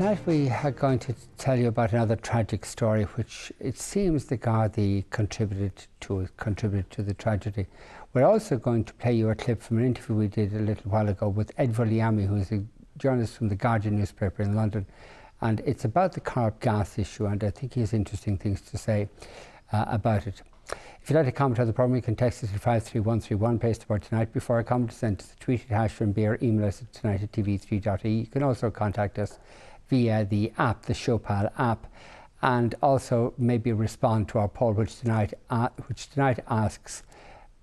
Tonight we are going to tell you about another tragic story which it seems the Gardaí contributed to the tragedy. We're also going to play you a clip from an interview we did a little while ago with Ed Voliami, who is a journalist from the Guardian newspaper in London, and it's about the Corrib gas issue, and I think he has interesting things to say about it. If you'd like to comment on the programme, you can text us at 53131, paste the word tonight before a comment, send us the tweeted hash from beer, email us at tonight@tv3.ie. You can also contact us via the app, the Showpal app, and also maybe respond to our poll, which tonight asks,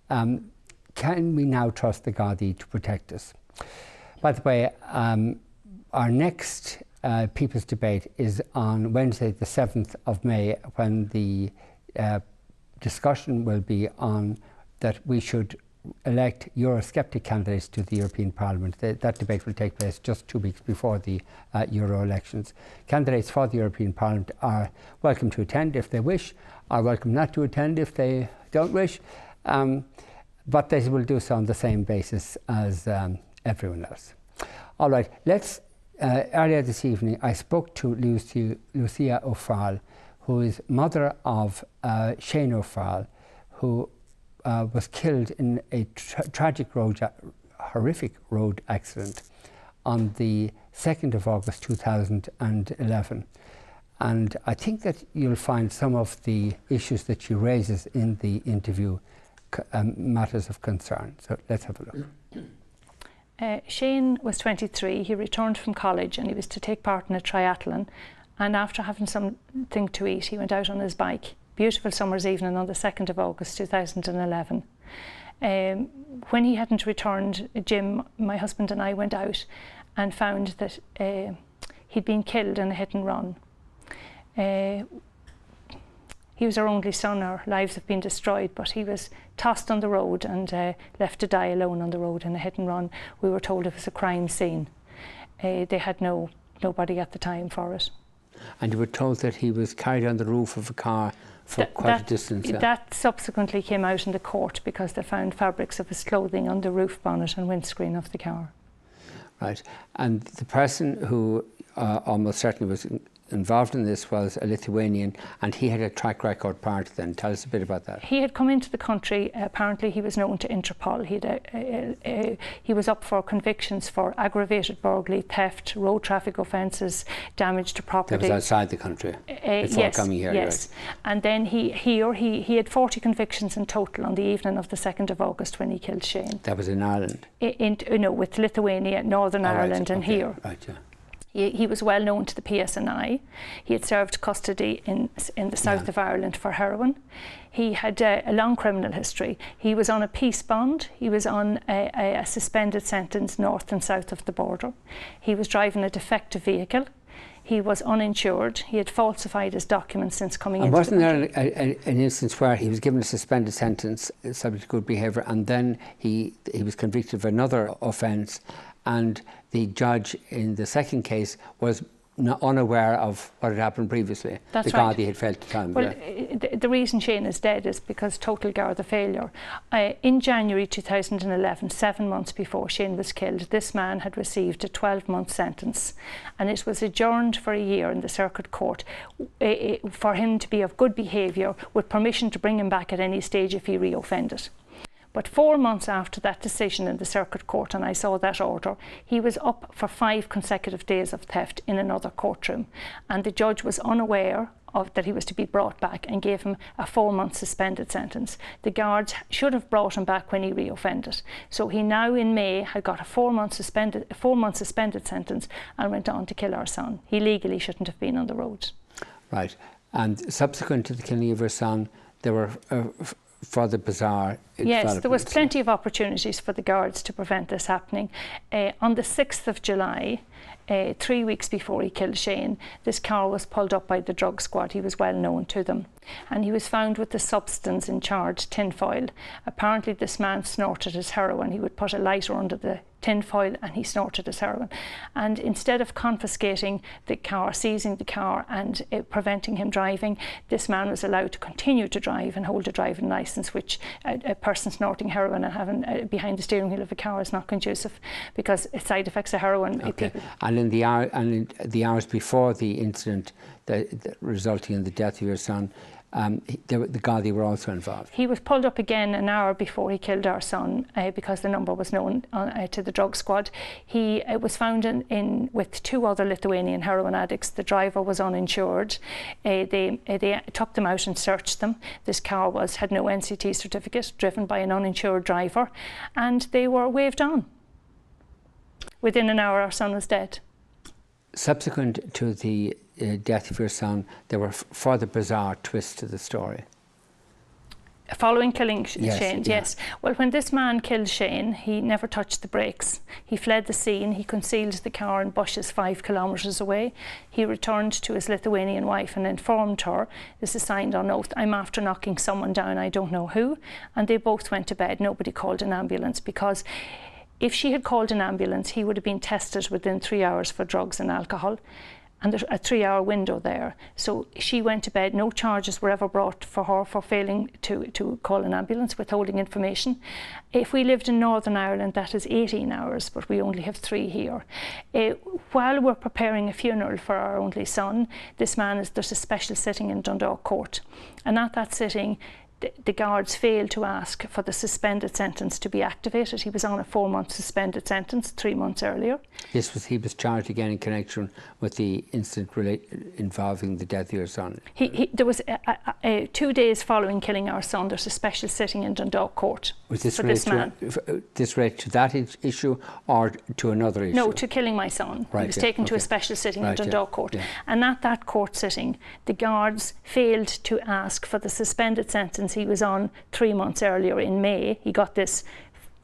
can we now trust the Gardaí to protect us? By the way, our next People's Debate is on Wednesday the 7th of May, when the discussion will be on that we should elect Eurosceptic candidates to the European Parliament. That debate will take place just 2 weeks before the Euro elections. Candidates for the European Parliament are welcome to attend if they wish, are welcome not to attend if they don't wish, but they will do so on the same basis as everyone else. All right, let's, earlier this evening I spoke to Lucia O'Farrell, who is mother of Shane O'Farrell, who was killed in a tragic horrific road accident on the 2nd of August 2011. And I think that you'll find some of the issues that she raises in the interview matters of concern. So let's have a look. Shane was 23, he returned from college and he was to take part in a triathlon, and after having something to eat he went out on his bike. Beautiful summer's evening on the 2nd of August 2011. When he hadn't returned, Jim, my husband, and I went out and found that he'd been killed in a hit and run. He was our only son, our lives have been destroyed, but he was tossed on the road and left to die alone on the road in a hit and run. We were told it was a crime scene. They had nobody at the time for it. And you were told that he was carried on the roof of a car for quite a distance. That subsequently came out in the court because they found fabrics of his clothing on the roof bonnet and windscreen of the car. Right. And the person who almost certainly was involved in this was a Lithuanian, and he had a track record prior to then. Tell us a bit about that. He had come into the country, apparently he was known to Interpol. He was up for convictions for aggravated burglary, theft, road traffic offences, damage to property. That was outside the country before coming here. Yes, right. And then he had 40 convictions in total on the evening of the 2nd of August when he killed Shane. That was in Ireland? No, with Lithuania, Northern Ireland, and here. Right, yeah. He was well known to the PSNI. He had served custody in the south of Ireland for heroin. He had a long criminal history. He was on a peace bond. He was on a suspended sentence north and south of the border. He was driving a defective vehicle. He was uninsured. He had falsified his documents since coming into the country. And wasn't there an instance where he was given a suspended sentence subject to good behaviour, and then he was convicted of another offence, and the judge in the second case was unaware of what had happened previously? That's the right. Gardaí had failed to tell him. Well, the reason Shane is dead is because total Garda failure. In January 2011, 7 months before Shane was killed, this man had received a 12-month sentence, and it was adjourned for a year in the Circuit Court for him to be of good behaviour, with permission to bring him back at any stage if he re-offended. But 4 months after that decision in the Circuit Court, and I saw that order, he was up for 5 consecutive days of theft in another courtroom, and the judge was unaware of that he was to be brought back and gave him a 4-month suspended sentence. The guards should have brought him back when he re-offended. So he now in May had got a 4-month suspended sentence and went on to kill our son. He legally shouldn't have been on the road. Right. And subsequent to the killing of your son, there were further bizarre Yes, there was plenty of opportunities for the guards to prevent this happening. On the 6th of July, 3 weeks before he killed Shane, this car was pulled up by the drug squad. He was well known to them, and he was found with the substance in charred tinfoil. Apparently this man snorted his heroin. He would put a lighter under the tinfoil, and he snorted his heroin. And instead of confiscating the car, seizing the car and preventing him driving, this man was allowed to continue to drive and hold a driving licence, which a person snorting heroin and having behind the steering wheel of a car is not conducive, because side effects of heroin. Okay. And in the hours before the incident resulting in the death of your son, the Gardaí were also involved. He was pulled up again an hour before he killed our son, because the number was known to the drug squad. He was found in with 2 other Lithuanian heroin addicts. The driver was uninsured. They took them out and searched them. This car had no NCT certificate, driven by an uninsured driver, and they were waved on. Within an hour, our son was dead. Subsequent to the death of your son, there were further bizarre twists to the story. Following killing Shane, yes. yes. Well, when this man killed Shane, he never touched the brakes. He fled the scene. He concealed the car in bushes 5 kilometres away. He returned to his Lithuanian wife and informed her, this is signed on oath, I'm after knocking someone down, I don't know who. And they both went to bed. Nobody called an ambulance, because if she had called an ambulance, he would have been tested within 3 hours for drugs and alcohol. And there's a 3-hour window there. So she went to bed. No charges were ever brought for her for failing to call an ambulance, withholding information. If we lived in Northern Ireland, that is 18 hours, but we only have 3 here. While we're preparing a funeral for our only son, there's a special sitting in Dundalk Court. And at that sitting, the guards failed to ask for the suspended sentence to be activated. He was on a 4-month suspended sentence 3 months earlier. He was charged again in connection with the incident involving the death of your son. There was 2 days following killing our son, there's a special sitting in Dundalk Court for this man. This related to that issue or to another issue? No, to killing my son. He was taken to a special sitting in Dundalk Court. Yeah. And at that court sitting, the guards failed to ask for the suspended sentence he was on 3 months earlier in May. He got this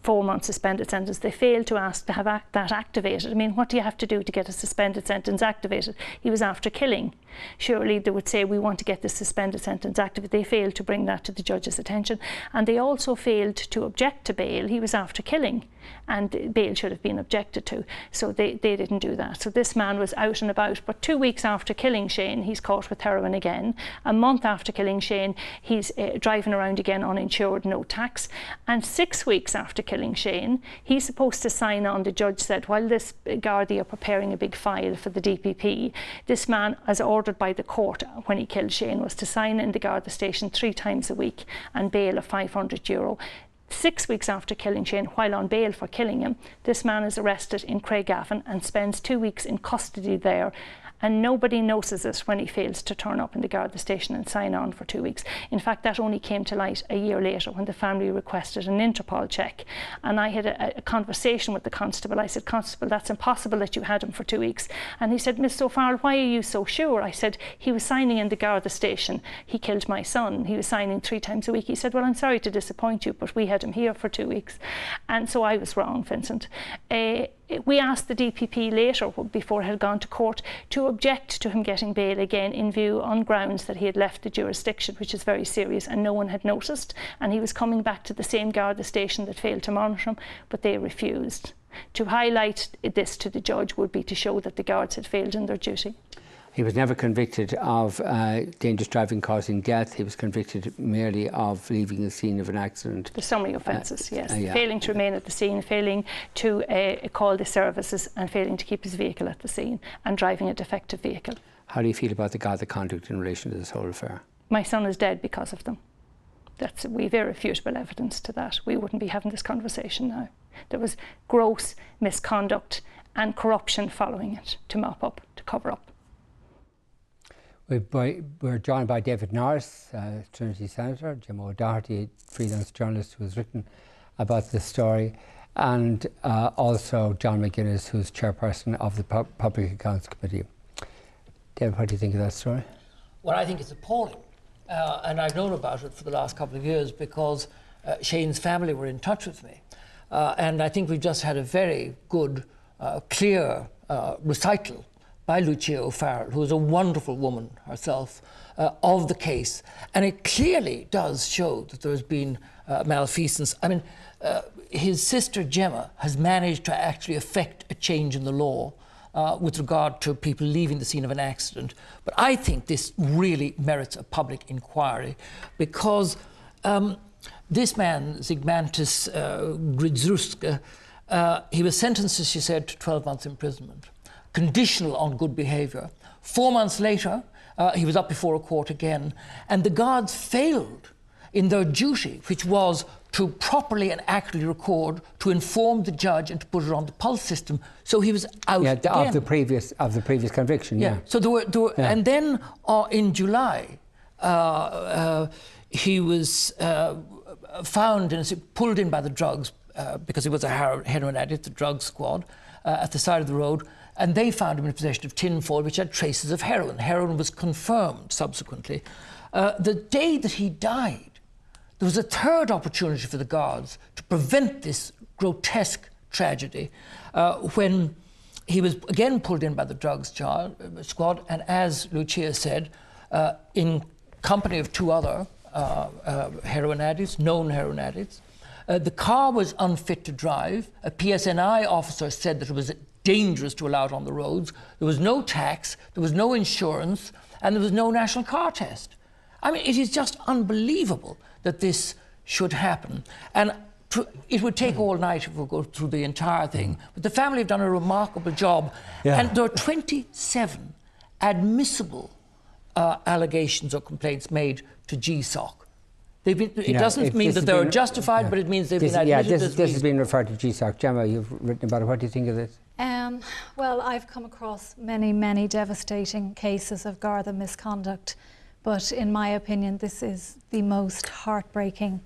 4-month suspended sentence. They failed to ask to have that activated. I mean, what do you have to do to get a suspended sentence activated? He was after killing. Surely they would say, we want to get the suspended sentence activated. They failed to bring that to the judge's attention. And they also failed to object to bail. He was after killing, and bail should have been objected to. So they didn't do that. So this man was out and about. But 2 weeks after killing Shane, he's caught with heroin again. A month after killing Shane, he's driving around again uninsured, no tax. And 6 weeks after killing Shane, he's supposed to sign on. The judge said, while this Gardaí are preparing a big file for the DPP, this man, as ordered by the court when he killed Shane, was to sign in the Garda station 3 times a week and bail of €500. 6 weeks after killing Shane, while on bail for killing him, this man is arrested in Craigavon and spends 2 weeks in custody there. And nobody notices it when he fails to turn up in the Garda station and sign on for 2 weeks. In fact, that only came to light a year later when the family requested an Interpol check. And I had a conversation with the constable. I said, Constable, that's impossible that you had him for 2 weeks. And he said, Miss O'Farrell, why are you so sure? I said, he was signing in the Garda station. He killed my son. He was signing 3 times a week. He said, well, I'm sorry to disappoint you, but we had him here for 2 weeks. And so I was wrong, Vincent. We asked the DPP later, before it had gone to court, to object to him getting bail again in view on grounds that he had left the jurisdiction, which is very serious, and no one had noticed, and he was coming back to the same Garda station that failed to monitor him, but they refused. To highlight this to the judge would be to show that the guards had failed in their duty. He was never convicted of dangerous driving causing death. He was convicted merely of leaving the scene of an accident. The summary offences, yes. Yeah. Failing to remain at the scene, failing to call the services, and failing to keep his vehicle at the scene, and driving a defective vehicle. How do you feel about the Garda conduct in relation to this whole affair? My son is dead because of them. We've irrefutable evidence to that. We wouldn't be having this conversation now. There was gross misconduct and corruption following it to mop up, to cover up. We're joined by David Norris, Trinity Senator, Jim O'Doherty, freelance journalist who has written about this story, and also John McGuinness, who's chairperson of the Public Accounts Committee. David, what do you think of that story? Well, I think it's appalling, and I've known about it for the last couple of years because Shane's family were in touch with me, and I think we've just had a very good, clear recital by Lucia O'Farrell, who is a wonderful woman herself, of the case. And it clearly does show that there's been malfeasance. I mean, his sister Gemma has managed to actually effect a change in the law with regard to people leaving the scene of an accident. But I think this really merits a public inquiry, because this man, Zygmantas Grzyska, he was sentenced, as she said, to 12 months imprisonment, conditional on good behaviour. 4 months later, he was up before a court again, and the guards failed in their duty, which was to properly and accurately record, to inform the judge and to put it on the pulse system. So he was out again. Of the previous conviction, yeah. So there were and then in July, he was found and pulled in by the drugs because he was a heroin addict, the drug squad, at the side of the road, and they found him in possession of tinfoil which had traces of heroin. Heroin was confirmed subsequently. The day that he died, there was a third opportunity for the guards to prevent this grotesque tragedy when he was again pulled in by the drugs squad, and as Lucia said, in company of 2 other heroin addicts, known heroin addicts. The car was unfit to drive. A PSNI officer said that it was dangerous to allow it on the roads. There was no tax, there was no insurance, and there was no national car test. I mean, it is just unbelievable that this should happen. And it would take all night if we go through the entire thing. But the family have done a remarkable job. Yeah. And there are 27 admissible allegations or complaints made to GSOC. It doesn't mean that they're justified, but it means they've been admitted. This has been referred to GSOC. Gemma, you've written about it. What do you think of this? Well, I've come across many devastating cases of Garda misconduct. But in my opinion, this is the most heartbreaking.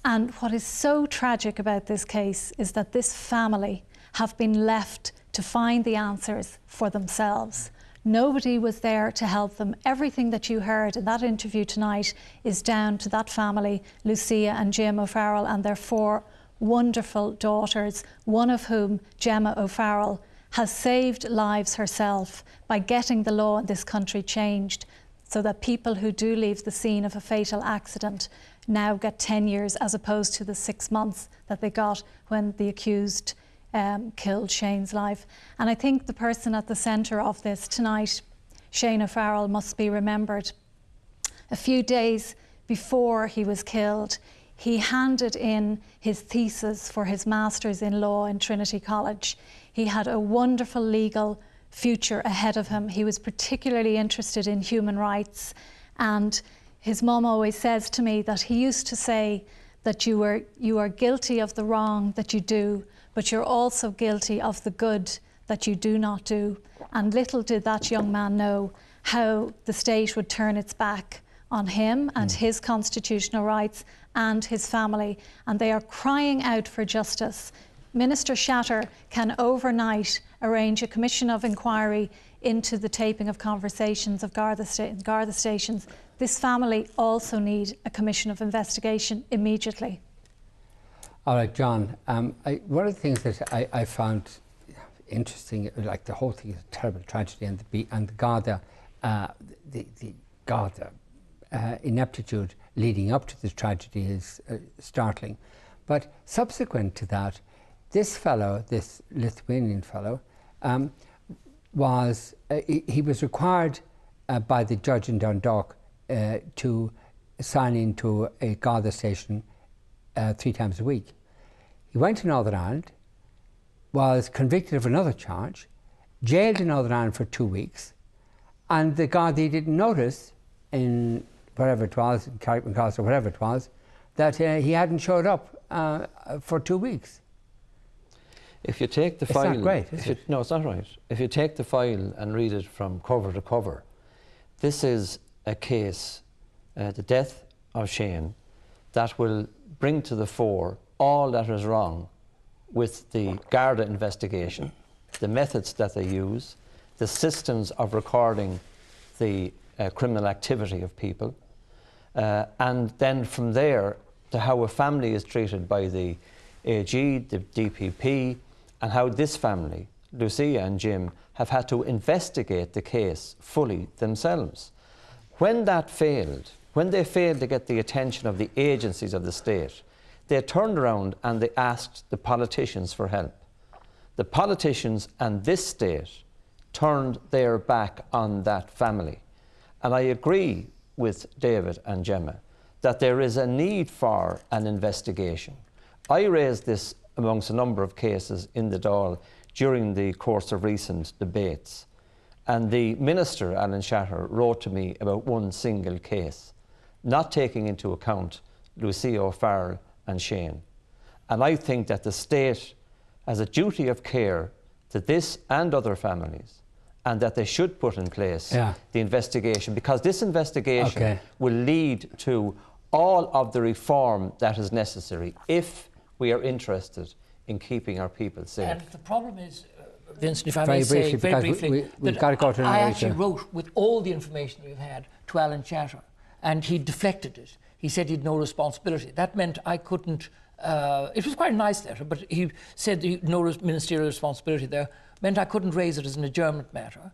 And what is so tragic about this case is that this family have been left to find the answers for themselves. Nobody was there to help them. Everything that you heard in that interview tonight is down to that family, Lucia and Jim O'Farrell, and their 4 wonderful daughters, one of whom, Gemma O'Farrell, has saved lives herself by getting the law in this country changed, so that people who do leave the scene of a fatal accident now get 10 years as opposed to the 6 months that they got when the accused killed Shane's life. And I think the person at the centre of this tonight, Shane O'Farrell, must be remembered. A few days before he was killed, he handed in his thesis for his Masters in Law in Trinity College. He had a wonderful legal future ahead of him. He was particularly interested in human rights, and his mum always says to me that he used to say that you are guilty of the wrong that you do, but you're also guilty of the good that you do not do. And little did that young man know how the state would turn its back on him and his constitutional rights and his family, and they are crying out for justice. Minister Shatter can overnight arrange a commission of inquiry into the taping of conversations of Garda stations. This family also need a commission of investigation immediately. All right, John, one of the things that I found interesting, like the whole thing is a terrible tragedy, and the Garda, the Garda ineptitude leading up to this tragedy is startling. But subsequent to that, this fellow, this Lithuanian fellow, he was required by the judge in Dundalk to sign into a Garda station 3 times a week. He went to Northern Ireland, was convicted of another charge, jailed in Northern Ireland for 2 weeks, and the Garda didn't notice in wherever it was, in Carrickmancross or whatever it was, that he hadn't showed up for 2 weeks. If you take the file... It's not great, is it? No, it's not right. If you take the file and read it from cover to cover, this is a case, the death of Shane, that will bring to the fore all that is wrong with the Garda investigation, the methods that they use, the systems of recording the criminal activity of people, and then from there to how a family is treated by the AG, the DPP, and how this family, Lucia and Jim, have had to investigate the case fully themselves. When that failed, when they failed to get the attention of the agencies of the state, they turned around and they asked the politicians for help. The politicians and this state turned their back on that family. And I agree with David and Gemma that there is a need for an investigation. I raised this amongst a number of cases in the Dáil during the course of recent debates. And the Minister, Alan Shatter, wrote to me about one single case, not taking into account Lucia O'Farrell and Shane. And I think that the state has a duty of care to this and other families, and that they should put in place the investigation, because this investigation will lead to all of the reform that is necessary if we are interested in keeping our people safe. And the problem is, Vincent, if I may say very briefly, we've got to go to I actually wrote with all the information we've had to Alan Shatter, and he deflected it. He said he'd no responsibility. That meant I couldn't. It was quite a nice letter, but he said no ministerial responsibility there meant I couldn't raise it as an adjournment matter,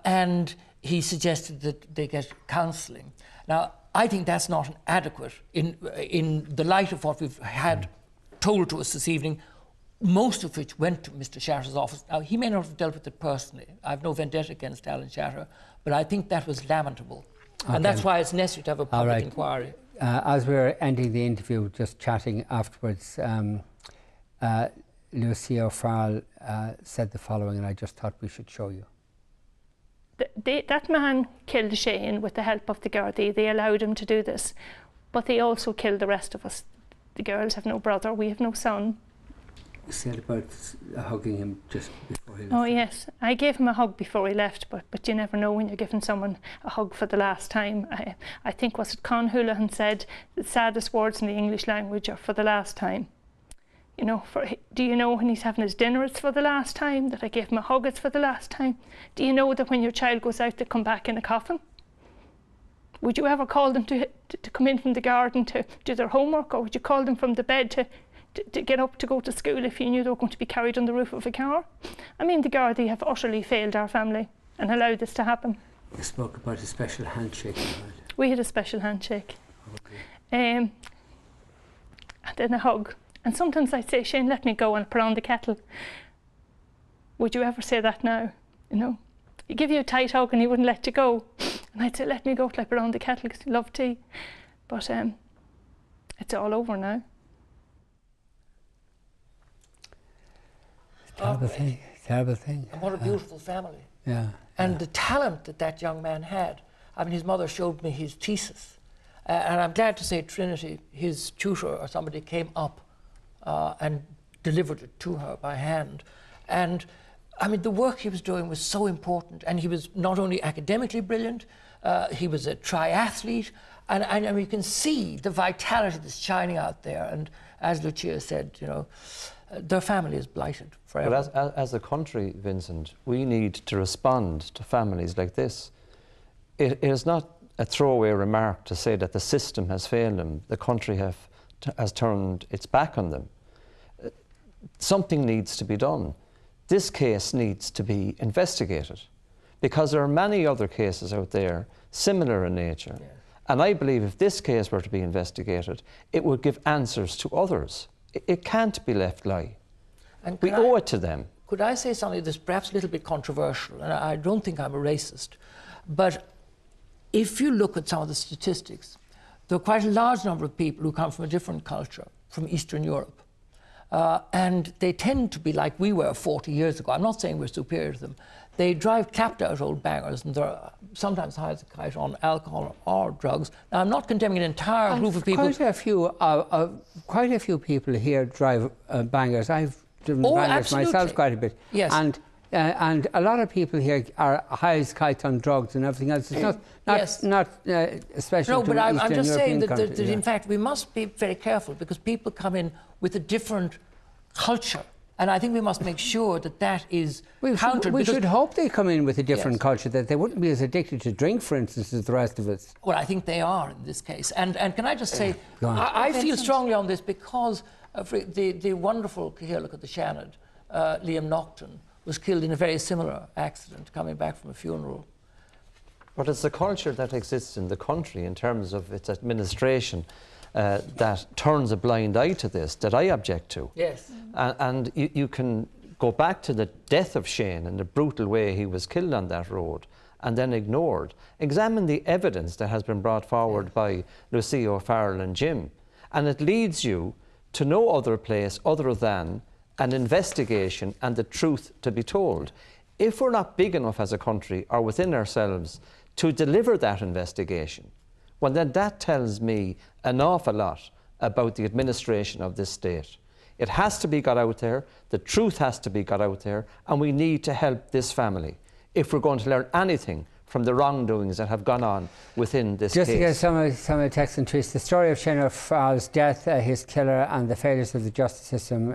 and he suggested that they get counselling. Now, I think that's not adequate in the light of what we've had told to us this evening, most of which went to Mr. Shatter's office. Now, he may not have dealt with it personally. I have no vendetta against Alan Shatter, but I think that was lamentable. And that's why it's necessary to have a public inquiry. As we were ending the interview, just chatting afterwards, Lucia O'Farrell said the following, and I just thought we should show you. That man killed Shane with the help of the Gardaí. They allowed him to do this. But they also killed the rest of us. The girls have no brother, we have no son. You said about hugging him just before he left. Oh yes, I gave him a hug before he left, but you never know when you're giving someone a hug for the last time. I think, was it Con Houlihan said, the saddest words in the English language are for the last time. You know, do you know when he's having his dinner it's for the last time, that I gave him a hug it's for the last time? Do you know that when your child goes out they come back in a coffin? Would you ever call them to come in from the garden to do their homework, or would you call them from the bed to get up to go to school if you knew they were going to be carried on the roof of a car? I mean, the Gardaí have utterly failed our family and allowed this to happen. You spoke about a special handshake. We had a special handshake. Okay. And then a hug. And sometimes I'd say, Shane, let me go and put on the kettle. Would you ever say that now? You know, he'd give you a tight hug and he wouldn't let you go. And I'd say, let me go till I put on the kettle because you love tea. But it's all over now. Terrible thing, terrible thing. And what a beautiful family. Yeah. And the talent that that young man had. I mean, his mother showed me his thesis. And I'm glad to say Trinity, his tutor or somebody, came up and delivered it to her by hand. And I mean, the work he was doing was so important. And he was not only academically brilliant, he was a triathlete. And I mean, you can see the vitality that's shining out there. And as Lucia said, you know, their family is blighted forever. But as a country, Vincent, we need to respond to families like this. It is not a throwaway remark to say that the system has failed them, the country has turned its back on them. Something needs to be done. This case needs to be investigated, because there are many other cases out there similar in nature. Yeah. And I believe if this case were to be investigated, it would give answers to others. It can't be left lie. And we owe it to them. Could I say something that's perhaps a little bit controversial? And I don't think I'm a racist, but if you look at some of the statistics, there are quite a large number of people who come from a different culture, from Eastern Europe. And they tend to be like we were 40 years ago. I'm not saying we're superior to them. They drive clapped-out old bangers, and they're sometimes high as a kite on alcohol or drugs. Now, I'm not condemning an entire group of people. Quite a few people here drive bangers. I've driven bangers myself quite a bit. Yes. And a lot of people here are high as kites on drugs and everything else. It's not especially no, but I'm just saying that in fact we must be very careful, because people come in with a different culture, and I think we must make sure that that is countered. We should hope they come in with a different culture, that they wouldn't be as addicted to drink, for instance, as the rest of us. Well, I think they are in this case. And can I just say, I feel strongly on this because of the wonderful, here look at the Shannon, Liam Naughton, was killed in a very similar accident, coming back from a funeral. But it's the culture that exists in the country in terms of its administration that turns a blind eye to this, that I object to. Yes. And you can go back to the death of Shane and the brutal way he was killed on that road and then ignored. Examine the evidence that has been brought forward by Lucia O'Farrell and Jim, and it leads you to no other place other than an investigation and the truth to be told. If we're not big enough as a country or within ourselves to deliver that investigation, well then that tells me an awful lot about the administration of this state. It has to be got out there, the truth has to be got out there, and we need to help this family if we're going to learn anything from the wrongdoings that have gone on within this case. Just to get some of the text and tweets, the story of Shane O'Farrell's death, his killer, and the failures of the justice system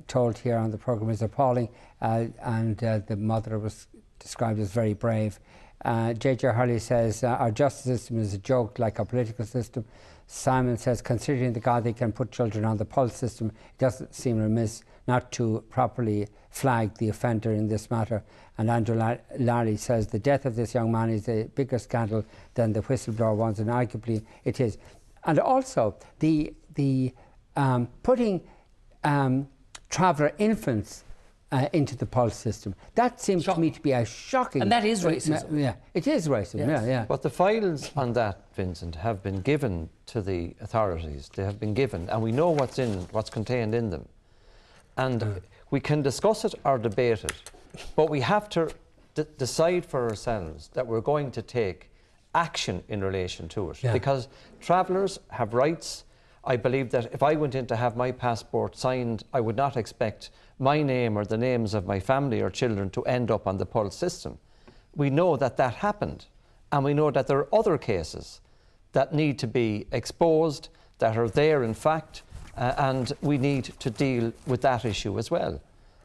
told here on the programme is appalling, and the mother was described as very brave. J.J. Hurley says, our justice system is a joke like our political system. Simon says, considering the God they can put children on the pulse system, it doesn't seem remiss not to properly flag the offender in this matter. And Andrew Larry says, the death of this young man is a bigger scandal than the whistleblower ones, and arguably it is. And also, the putting traveller infants into the pulse system. That seems to me to be a shocking... And that is racism. Yeah, it is racism, yes. yeah. But the files on that, Vincent, have been given to the authorities. They have been given, and we know what's contained in them. And we can discuss it or debate it, but we have to decide for ourselves that we're going to take action in relation to it. Yeah. Because travellers have rights. I believe that if I went in to have my passport signed, I would not expect my name or the names of my family or children to end up on the pulse system. We know that that happened, and we know that there are other cases that need to be exposed, that are there in fact, and we need to deal with that issue as well.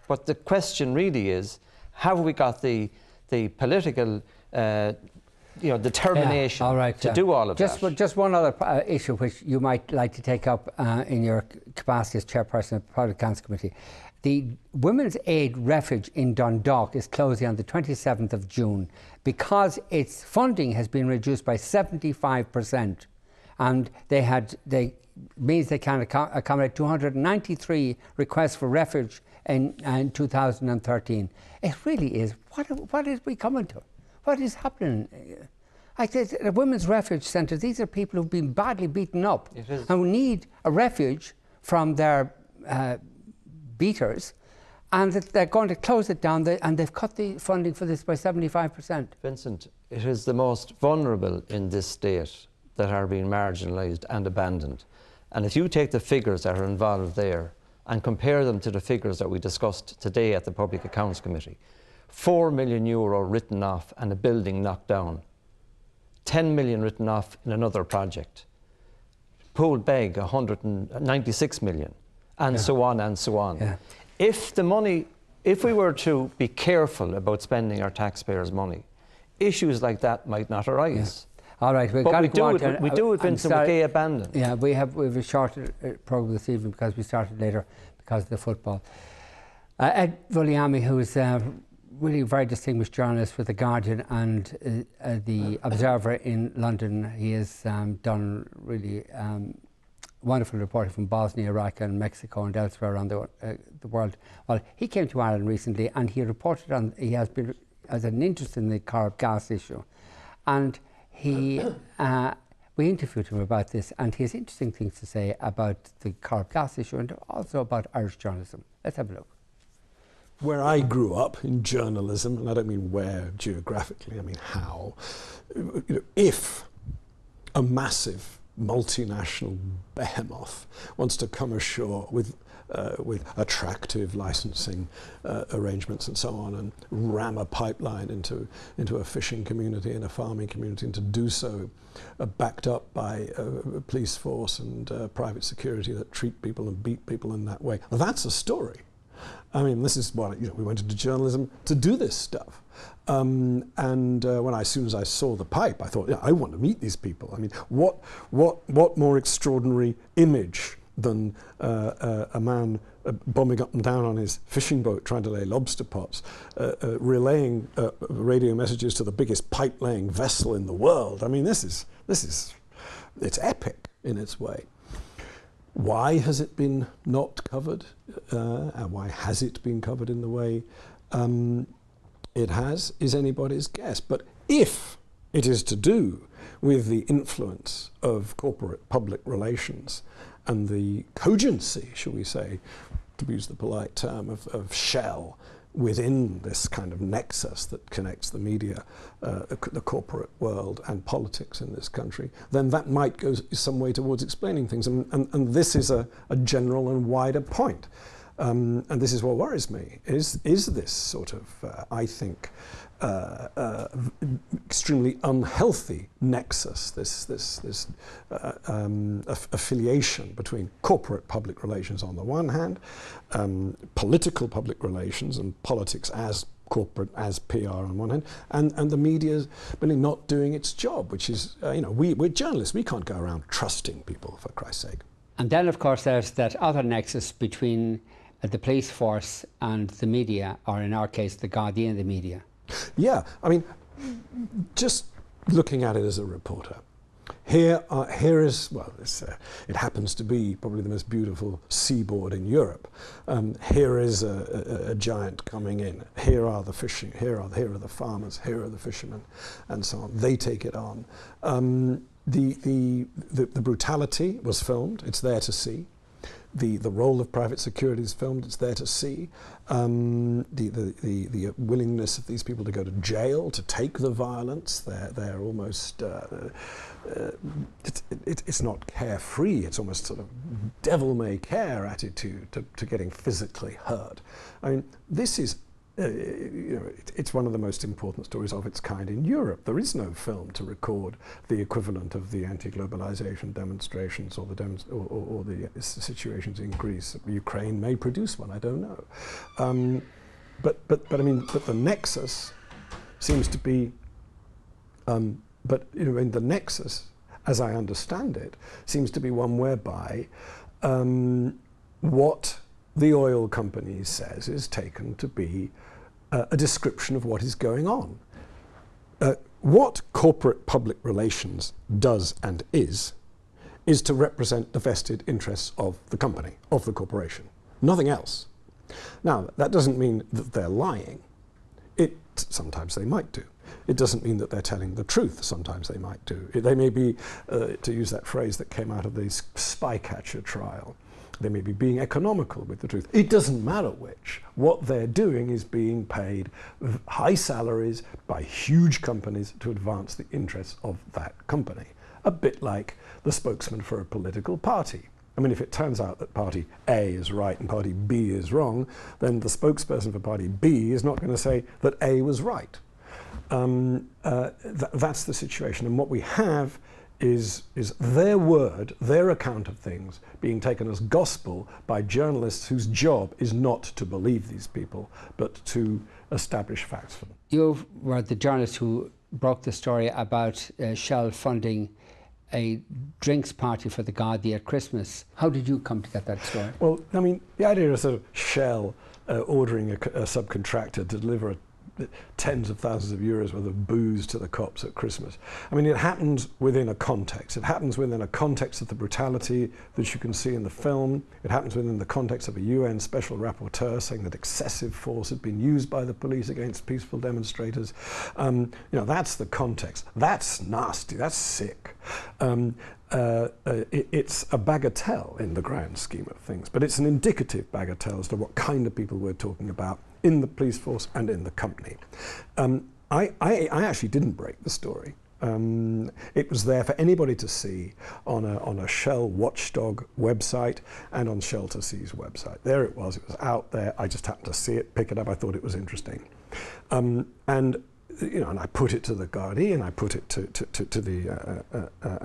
But the question really is, have we got the political determination to do all of that? Just one other issue which you might like to take up in your capacity as chairperson of the Public Accounts Committee. The Women's Aid Refuge in Dundalk is closing on the 27th of June because its funding has been reduced by 75%, and they means they can accommodate 293 requests for refuge in 2013. It really is. What is we coming to? What is happening? I said, the Women's Refuge Centres, these are people who've been badly beaten up and who need a refuge from their beaters, and that they're going to close it down, and they've cut the funding for this by 75%. Vincent, it is the most vulnerable in this state that are being marginalised and abandoned. And if you take the figures that are involved there and compare them to the figures that we discussed today at the Public Accounts Committee, €4 million written off and a building knocked down, 10 million written off in another project, Pooled Beg 196 million, and so on and so on. Yeah. If we were to be careful about spending our taxpayers' money, issues like that might not arise. Yeah. All right, we do it, Vincent, with gay abandon. Yeah, we have a short programme this evening because we started later because of the football. Ed Vulliamy, who is really a very distinguished journalist with The Guardian and The Observer in London. He has done really wonderful reporting from Bosnia, Iraq and Mexico and elsewhere around the world. Well, he came to Ireland recently and he reported on, he has an interest in the Corrib gas issue. And we interviewed him about this, and he has interesting things to say about the Corrib gas issue and also about Irish journalism. Let's have a look. Where I grew up in journalism, and I don't mean where geographically, I mean how, if a massive multinational behemoth wants to come ashore with attractive licensing arrangements and so on, and ram a pipeline into a fishing community and a farming community, and to do so backed up by a police force and private security that treat people and beat people in that way, well, that's a story. I mean, this is what, we went into journalism to do this stuff. As soon as I saw the pipe, I thought, I want to meet these people. I mean, what more extraordinary image than a man bombing up and down on his fishing boat trying to lay lobster pots, relaying radio messages to the biggest pipe-laying vessel in the world. I mean, it's epic in its way. Why has it been not covered? And why has it been covered in the way it has is anybody's guess. But if it is to do with the influence of corporate public relations and the cogency, shall we say, to use the polite term, of Shell within this kind of nexus that connects the media, the corporate world and politics in this country, then that might go some way towards explaining things. And this is a general and wider point. And this is what worries me, is this sort of, I think, extremely unhealthy nexus, this affiliation between corporate public relations on the one hand, political public relations and politics as corporate, as PR on one hand, and the media really not doing its job, which is, we're journalists, we can't go around trusting people, for Christ's sake. And then, of course, there's that other nexus between the police force and the media, or in our case, the Gardaí and the media. Yeah, I mean, just looking at it as a reporter, here is, well, it happens to be probably the most beautiful seaboard in Europe. Here is a giant coming in. Here are the fishing. Here are the farmers. Here are the fishermen, and so on. They take it on. The brutality was filmed. It's there to see. The role of private security is filmed. It's there to see. The willingness of these people to go to jail, to take the violence. They're almost it's not carefree. It's almost sort of devil-may-care attitude to getting physically hurt. I mean, this is. It's one of the most important stories of its kind in Europe. There is no film to record the equivalent of the anti-globalization demonstrations or the situations in Greece. Ukraine may produce one, I don't know. But the nexus seems to be. The nexus, as I understand it, seems to be one whereby what the oil company says is taken to be a description of what is going on. What corporate public relations does and is to represent the vested interests of the company, of the corporation, nothing else. Now, that doesn't mean that they're lying. Sometimes they might do. It doesn't mean that they're telling the truth. Sometimes they might do. They may be, to use that phrase that came out of the Spycatcher trial, they may be being economical with the truth. It doesn't matter which. What they're doing is being paid high salaries by huge companies to advance the interests of that company. A bit like the spokesman for a political party. I mean, if it turns out that party A is right and party B is wrong, then the spokesperson for party B is not going to say that A was right. That's the situation. And what we have is their word, their account of things being taken as gospel by journalists whose job is not to believe these people, but to establish facts for them. You were the journalist who broke the story about Shell funding a drinks party for the Gardaí at Christmas. How did you come to get that story? Well, I mean, the idea of sort of Shell ordering a subcontractor to deliver tens of thousands of euros worth of booze to the cops at Christmas. I mean, it happens within a context. It happens within a context of the brutality that you can see in the film. It happens within the context of a UN special rapporteur saying that excessive force had been used by the police against peaceful demonstrators. That's the context. That's nasty. That's sick. It's a bagatelle in the grand scheme of things, but it's an indicative bagatelle as to what kind of people we're talking about in the police force and in the company. I actually didn't break the story. It was there for anybody to see on a Shell watchdog website and on Shell to Sea's website. There it was out there. I just happened to see it, pick it up. I thought it was interesting. And I put it to the Gardaí, and I put it to the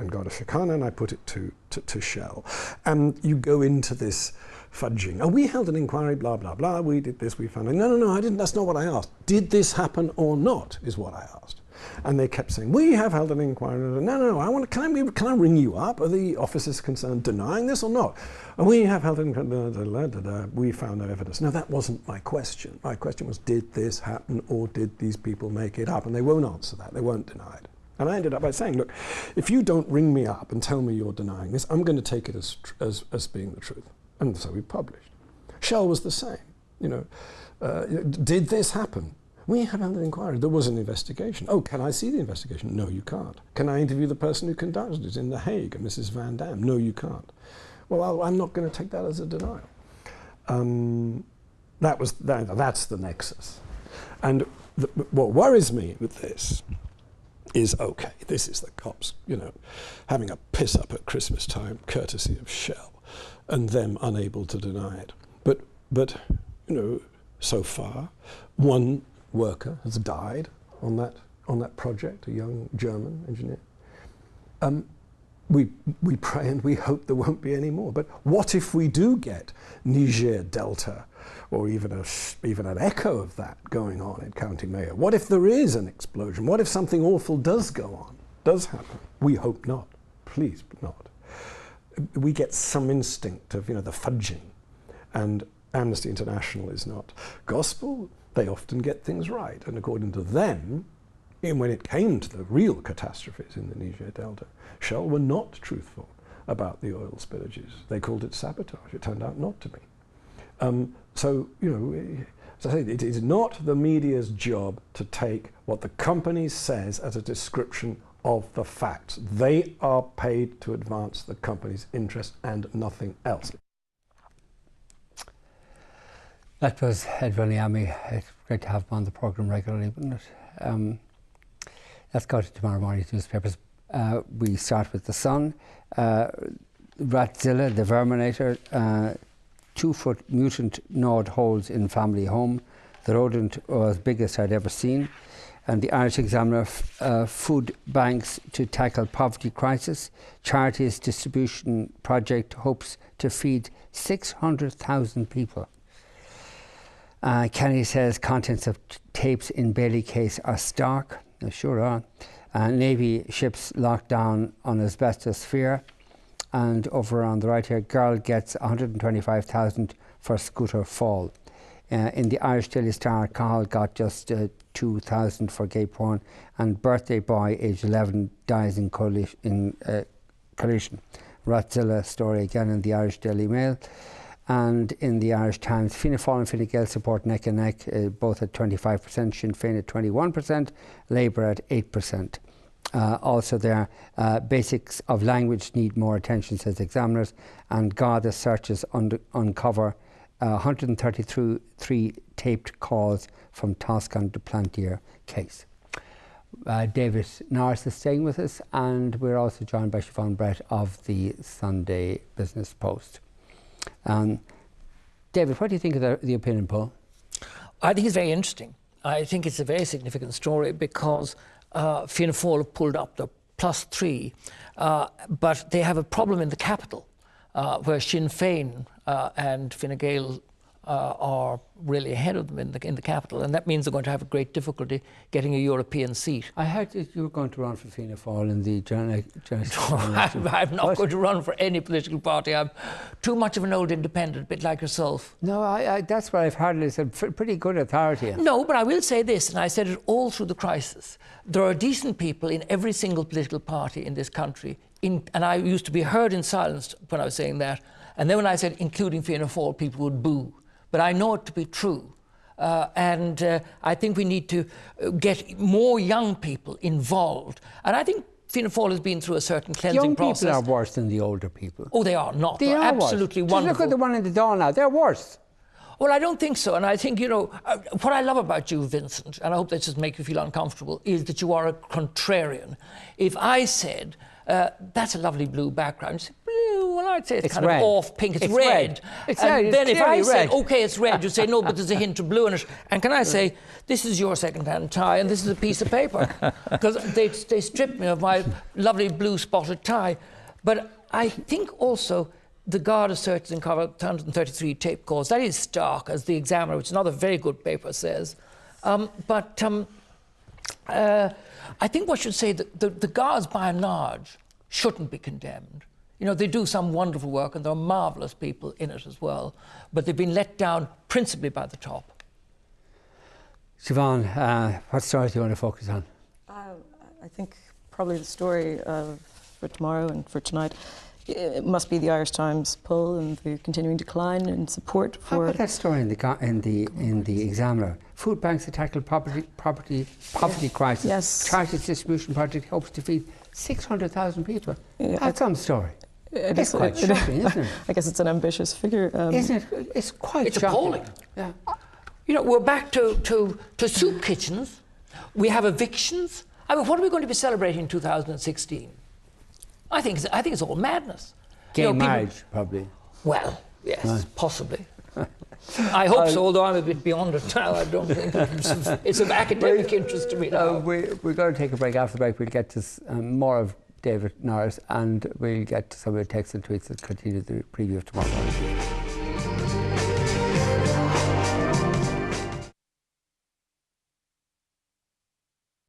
Garda Síochána, and I put it to Shell. And you go into this fudging. Oh, we held an inquiry, blah, blah, blah. We did this, we found it. No, I didn't. That's not what I asked. Did this happen or not, is what I asked. And they kept saying, we have held an inquiry. No, can I ring you up? Are the officers concerned denying this or not? And we have held an inquiry, we found no evidence. No, that wasn't my question. My question was, did this happen or did these people make it up? And they won't answer that, they won't deny it. And I ended up by saying, look, if you don't ring me up and tell me you're denying this, I'm going to take it as being the truth. And so we published. Shell was the same. Did this happen? We have held an inquiry. There was an investigation. Oh, can I see the investigation? No, you can't. Can I interview the person who conducted it in The Hague, Mrs. Van Dam? No, you can't. Well, I'm not going to take that as a denial. That's the nexus. And what worries me with this is, okay, this is the cops, having a piss up at Christmas time, courtesy of Shell, and them unable to deny it. But so far, one worker has died on that project, a young German engineer. We pray and we hope there won't be any more. But what if we do get Niger Delta, or even an echo of that going on in County Mayo? What if there is an explosion? What if something awful does go on, does happen? We hope not. Please not. We get some instinct of, the fudging. And Amnesty International is not gospel. They often get things right. And according to them, when it came to the real catastrophes in the Niger Delta, Shell were not truthful about the oil spillages. They called it sabotage. It turned out not to be. So, as I say, it is not the media's job to take what the company says as a description of the facts. They are paid to advance the company's interest and nothing else. That was Ed Vaniami. It's great to have him on the programme regularly, wouldn't it? Let's go to tomorrow morning's newspapers. We start with The Sun. Ratzilla, the Verminator, 2-foot mutant gnawed holes in family home. The rodent was biggest I'd ever seen. And the Irish Examiner, food banks to tackle poverty crisis. Charities distribution project hopes to feed 600,000 people. Kenny says contents of tapes in Bailey case are stark. They sure are. Navy ships locked down on asbestos fear. And over on the right here, girl gets 125,000 for scooter fall. In the Irish Daily Star, Cahill got just 2,000 for gay porn, and birthday boy aged 11 dies in collision. Ratzilla story again in the Irish Daily Mail. And in the Irish Times, Fianna Fáil and Fine Gael support neck and neck, both at 25%, Sinn Féin at 21%, Labour at 8%. Also there, basics of language need more attention, says examiners, and Garda searches uncover 133 taped calls from Toscan to Plantier case. David Norris is staying with us, and we're also joined by Siobhan Brett of the Sunday Business Post. David, what do you think of the opinion poll? I think it's very interesting. I think it's a very significant story because Fianna Fáil have pulled up the +3, but they have a problem in the capital where Sinn Féin and Fine Gael are really ahead of them in the capital, and that means they're going to have a great difficulty getting a European seat. I heard that you were going to run for Fianna Fáil in the general I'm not going to run for any political party. I'm too much of an old independent, a bit like yourself. No, that's what I've heard. It's a pretty good authority. No, but I will say this, and I said it all through the crisis. There are decent people in every single political party in this country, and I used to be heard in silence when I was saying that. And then when I said including Fianna Fáil, people would boo. But I know it to be true. And I think we need to get more young people involved. And I think Fianna Fáil has been through a certain cleansing process. Young people are worse than the older people. Oh, they are not. They're absolutely worse. wonderful. Just look at the one in the door now. They're worse. Well, I don't think so. And I think, what I love about you, Vincent, and I hope that doesn't make you feel uncomfortable, is that you are a contrarian. If I said, that's a lovely blue background, you say, blue, well, I'd say it's kind red. of off pink, it's red. And then if I red. said, okay, it's red, you say, no, but there's a hint of blue in it. And can I say, this is your second-hand tie and this is a piece of paper? Because they stripped me of my lovely blue spotted tie. But I think also the Garda searches uncovered 133 tape calls. That is stark, as the Examiner, which is another very good paper, says. But I think one should say that the guards, by and large, shouldn't be condemned. You know, they do some wonderful work, and there are marvellous people in it as well, but they've been let down principally by the top. Siobhan, what story do you want to focus on? I think probably the story for tomorrow and for tonight, it must be the Irish Times poll and the continuing decline in support for... How about that story in the Examiner? Food banks to tackle poverty crisis. Yes. Charities distribution project hopes to feed 600,000 people. Yeah, That's some story. It's quite shocking, isn't it? I guess it's an ambitious figure. Isn't it? It's quite It's shocking. appalling. Yeah. You know, we're back to soup kitchens. We have evictions. I mean, what are we going to be celebrating in 2016? I think it's all madness. Gay people, marriage, probably. Well, yes, possibly. I hope so, although I'm a bit beyond it now. I don't think it's of academic interest to me now. We're going to take a break. After the break, we'll get to more of David Norris, and we'll get to some of the texts and tweets that continue the preview of tomorrow.